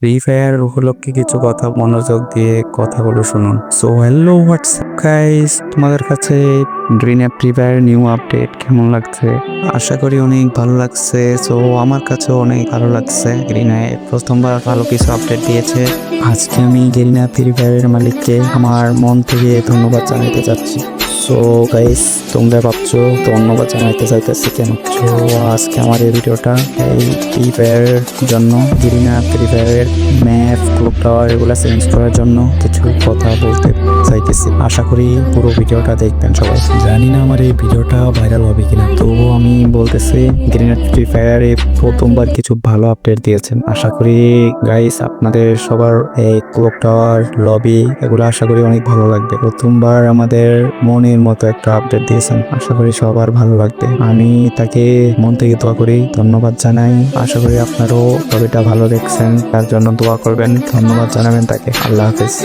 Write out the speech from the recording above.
Free fire উপলক্ষে কিছু কথা মনোযোগ দিয়ে কথাগুলো শুনুন। সো হ্যালো হোয়াটসঅ্যাপ গাইস, তোমাদের কাছে green app free fire new update কেমন লাগছে? আশা করি অনেক ভালো লাগছে। সো আমার কাছেও অনেক ভালো লাগছে। গ্রিন অ্যাপ প্রথমবার ভালো কিছু আপডেট দিয়েছে। আজকে আমি গ্রিন অ্যাপ ফ্রি ফায়ারের মালিককে আমার মন থেকে ধন্যবাদ জানাতে চাচ্ছি। সো গাইস, তোমরা ভাবছো ধন্যবাদ জানাইতে চাইতেছি কেন? তো আজকে আমার এই ভিডিওটা এই ফ্রি ফায়ারের জন্য, গ্রিন অ্যাপ ফ্রি ফায়ারের ম্যাপ ক্লক টাওয়ার এগুলো চেঞ্জ করার জন্য কিছু কথা বলতে চাইতেছি। আশা করি পুরো ভিডিওটা দেখবেন সবাই। জানি না আমার এই ভিডিওটা ভাইরাল হবে কিনা, তবুও আমি বলতেছি গ্রিন অ্যাপ ফ্রি ফায়ারে প্রথমবার কিছু ভালো আপডেট দিয়েছেন। আশা করি গাইস আপনাদের সবার এই ক্লক টাওয়ার লবি এগুলো আশা করি অনেক ভালো লাগবে। প্রথমবার আমাদের মনের মতো একটা আপডেট দিয়েছেন, আশা করি সবার ভালো লাগবে। আমি তাকে মন থেকে দোয়া করি, ধন্যবাদ জানাই। আশা করি আপনারাও লবিটা ভালো দেখছেন, তার জন্য দোয়া করবেন, ধন্যবাদ জানাবেন তাকে। আল্লাহ হাফেজ।